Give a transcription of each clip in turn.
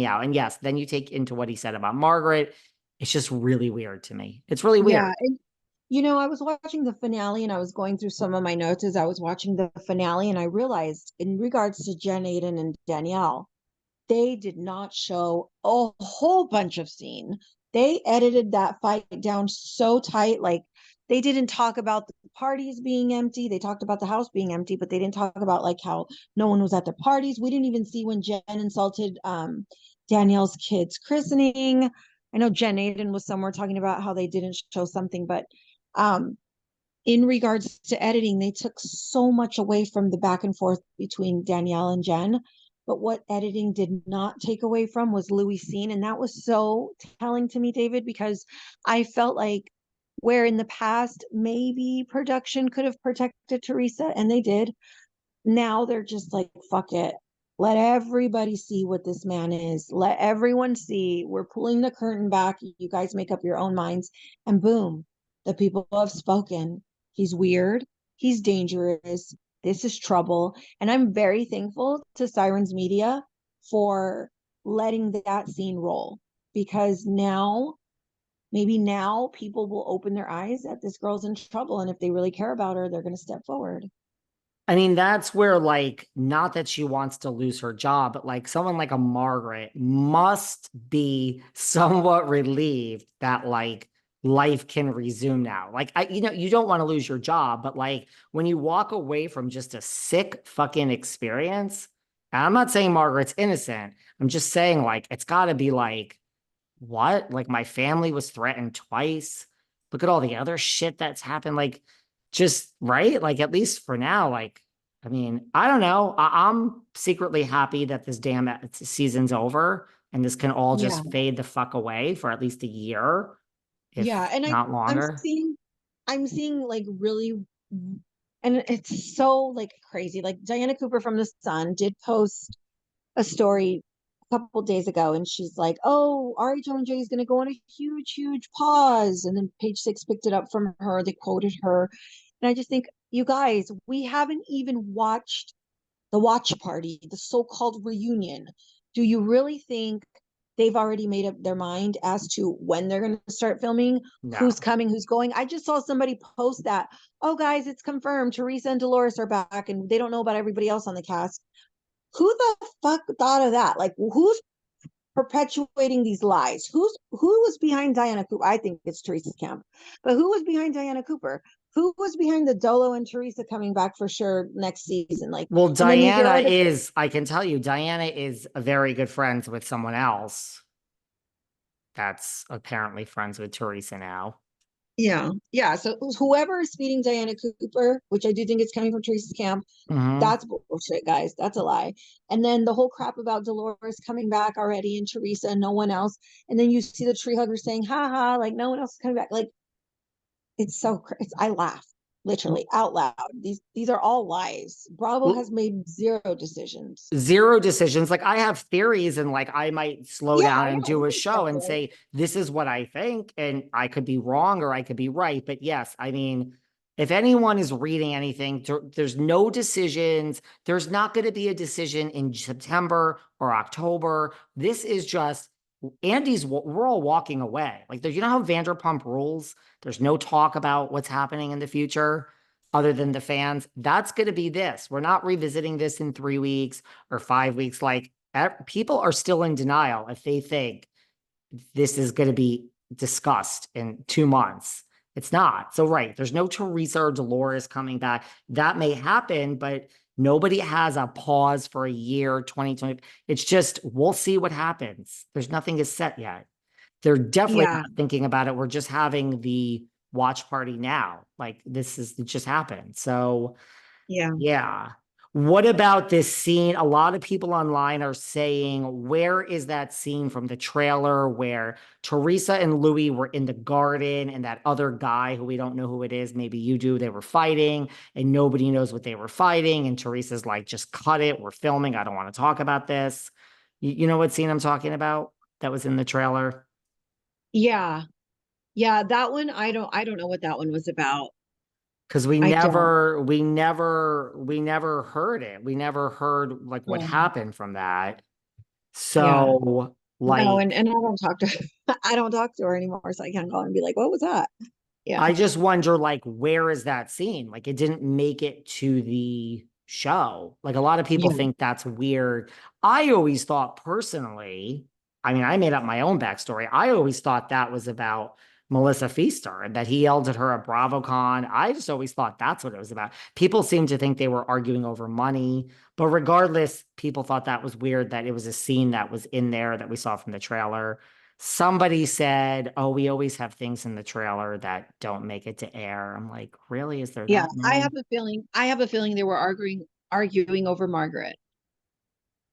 out. And yes, then you take into what he said about Margaret. It's just really weird to me. It's really weird. Yeah. And, I was watching the finale and I was going through some of my notes as I was watching the finale, and I realized in regards to Jen Aydin and Danielle, they did not show a whole bunch of scene. They edited that fight down so tight. Like, they didn't talk about the parties being empty. They talked about the house being empty, but they didn't talk about like how no one was at the parties. We didn't even see when Jen insulted Danielle's kids' christening. I know Jen Aydin was somewhere talking about how they didn't show something, but um, in regards to editing, they took so much away from the back and forth between Danielle and Jen. But what editing did not take away from was Louis' scene. And that was so telling to me, David, because I felt like where in the past maybe production could have protected Teresa, and they did, now they're just like, fuck it. Let everybody see what this man is. Let everyone see. We're pulling the curtain back. You guys make up your own minds. And boom, the people have spoken. He's weird. He's dangerous. This is trouble. And I'm very thankful to Sirens Media for letting that scene roll, because now, maybe now people will open their eyes that this girl's in trouble. And if they really care about her, they're going to step forward. I mean, that's where, like, not that she wants to lose her job, but like someone like a Margaret must be somewhat relieved that like life can resume now. Like, you don't want to lose your job, but like when you walk away from just a sick fucking experience, and I'm not saying Margaret's innocent. I'm just saying, like, it's got to be like, what? Like, my family was threatened twice. Look at all the other shit that's happened. Like, just right. Like, at least for now, like, I mean, I don't know. I'm secretly happy that this damn season's over and this can all Yeah. just fade the fuck away for at least a year, Yeah. if And not I'm longer. seeing like really, and it's so like crazy. Like, Diana Cooper from The Sun did post a story a couple days ago, and she's like, "Oh, RHONJ is going to go on a huge, huge pause." And then Page Six picked it up from her. They quoted her, and I just think, you guys, we haven't even watched the watch party, the so-called reunion. Do you really think they've already made up their mind as to when they're going to start filming, who's No. coming, who's going? I just saw somebody post that, "Oh, guys, it's confirmed. Teresa and Dolores are back, and they don't know about everybody else on the cast." Who the fuck thought of that? Like, who's perpetuating these lies? Who was behind Diana Cooper? I think it's Teresa's camp, but who was behind Diana Cooper? Who was behind the Dolo and Teresa coming back for sure next season? Like, Well, and then you hear Diana articles. is, I can tell you, Diana is very good friends with someone else that's apparently friends with Teresa now. Yeah, yeah. So whoever is feeding Diana Cooper, which I do think is coming from Teresa's camp, Hmm. that's bullshit, guys. That's a lie. And then the whole crap about Dolores coming back already and Teresa and no one else. And then you see the tree hugger saying, "Ha ha," like no one else is coming back. Like, it's so crazy. I laugh literally out loud. These are all lies. Bravo has made zero decisions. Zero decisions. Like, I have theories, and like I might slow Yeah, down yeah, and do we a can show and speculate. say, this is what I think. And I could be wrong or I could be right. But yes, I mean, if anyone is reading anything, there's no decisions. There's not going to be a decision in September or October. This is just we're all walking away. Like, you know how Vanderpump Rules, there's no talk about what's happening in the future other than the fans. That's going to be this. We're not revisiting this in 3 weeks or 5 weeks. Like, people are still in denial if they think this is going to be discussed in 2 months. It's not. So, right, there's no Teresa or Dolores coming back. That may happen, but nobody has a pause for a year, 2020. It's just, we'll see what happens. There's nothing is set yet. They're definitely Yeah, not thinking about it. We're just having the watch party now. Like, it just happened. So, yeah. yeah. What about this scene? A lot of people online are saying, where is that scene from the trailer where Teresa and Louie were in the garden and that other guy who we don't know who it is, maybe you do, they were fighting and nobody knows what they were fighting. And Teresa's like, just cut it. We're filming. I don't want to talk about this. You know what scene I'm talking about that was in the trailer? Yeah. Yeah, that one I don't know what that one was about. Because I don't. we never heard it. We never heard like what Yeah. happened from that. Yeah. So No, like, and I don't talk to her. I don't talk to her anymore, so I can't call her and be like, what was that? Yeah. I just wonder, like, where is that scene? Like, it didn't make it to the show. Like, a lot of people Yeah. think that's weird. I always thought personally, I mean, I made up my own backstory. I always thought that was about Melissa Feaster and that he yelled at her at BravoCon. I just always thought that's what it was about. People seem to think they were arguing over money, but regardless, people thought that was weird that it was a scene that was in there that we saw from the trailer. Somebody said, "Oh, we always have things in the trailer that don't make it to air." I'm like, really? Is there Yeah. that many? I have a feeling they were arguing over Margaret.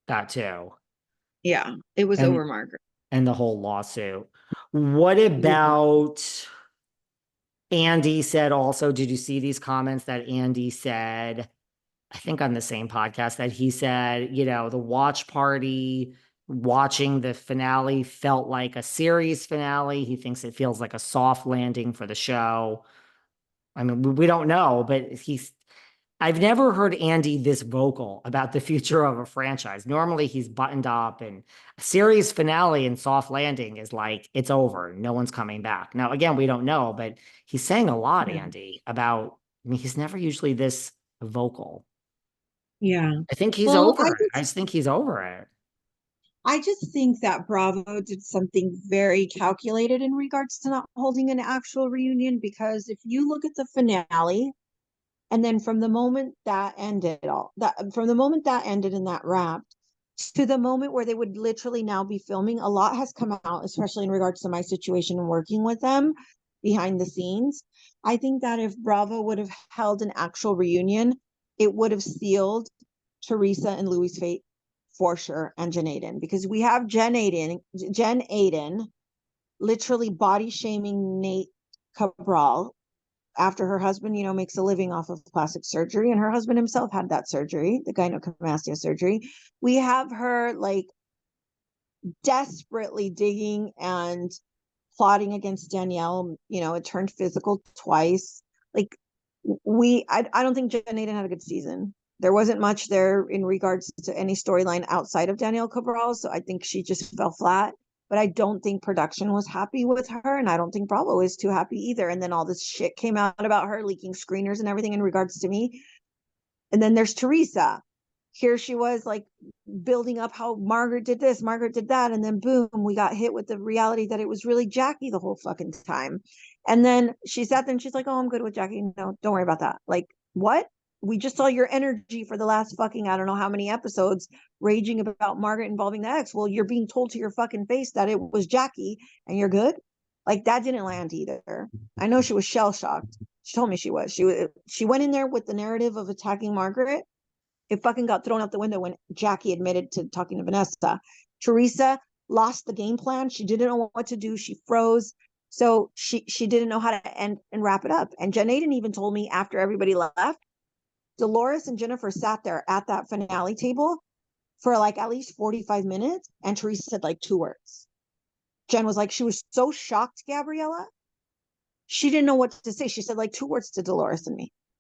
That too. Yeah. It was And over Margaret. and the whole lawsuit. What Yeah. about Andy said also, did you see these comments that Andy said, I think on the same podcast that he said, the watch party watching the finale felt like a series finale. He thinks it feels like a soft landing for the show. I mean, we don't know, but I've never heard Andy this vocal about the future of a franchise. Normally he's buttoned up and a series finale and soft landing is like, it's over. No one's coming back. Now, again, we don't know, but he's saying a lot, Yeah. Andy, about, I mean, he's never usually this vocal. Yeah. I think he's Well, over it. I just think he's over it. I just think that Bravo did something very calculated in regards to not holding an actual reunion, because if you look at the finale, and then from the moment that ended, and that wrapped to the moment where they would literally now be filming, a lot has come out, especially in regards to my situation and working with them behind the scenes. I think that if Bravo would have held an actual reunion, it would have sealed Teresa and Louie's fate for sure, and Jen Aydin, because we have Jen Aydin literally body shaming Nate Cabral after her husband, makes a living off of plastic surgery, and her husband himself had that surgery, the gynecomastia surgery. We have her like desperately digging and plotting against Danielle. It turned physical twice. Like I don't think Jen Aydin had a good season. There wasn't much there in regards to any storyline outside of Danielle Cabral, so I think she just fell flat. But I don't think production was happy with her, and I don't think Bravo is too happy either. And then all this shit came out about her leaking screeners and everything in regards to me. And then there's Teresa. Here she was like building up how Margaret did this, Margaret did that, and then boom, we got hit with the reality that it was really Jackie the whole fucking time. And then she sat there and she's like, "Oh, I'm good with Jackie. No, don't worry about that." Like, what? We just saw your energy for the last fucking I don't know how many episodes raging about Margaret involving the ex. Well, you're being told to your fucking face that it was Jackie, and you're good. Like, that didn't land either. I know she was shell shocked. She told me she was. She went in there with the narrative of attacking Margaret. It fucking got thrown out the window when Jackie admitted to talking to Vanessa. Teresa lost the game plan. She didn't know what to do. She froze. So she didn't know how to end and wrap it up. And Jen Aydin even told me after everybody left, Dolores and Jennifer sat there at that finale table for like at least 45 minutes. And Teresa said like 2 words. Jen was like, she was so shocked, Gabriella. She didn't know what to say. She said like 2 words to Dolores and me.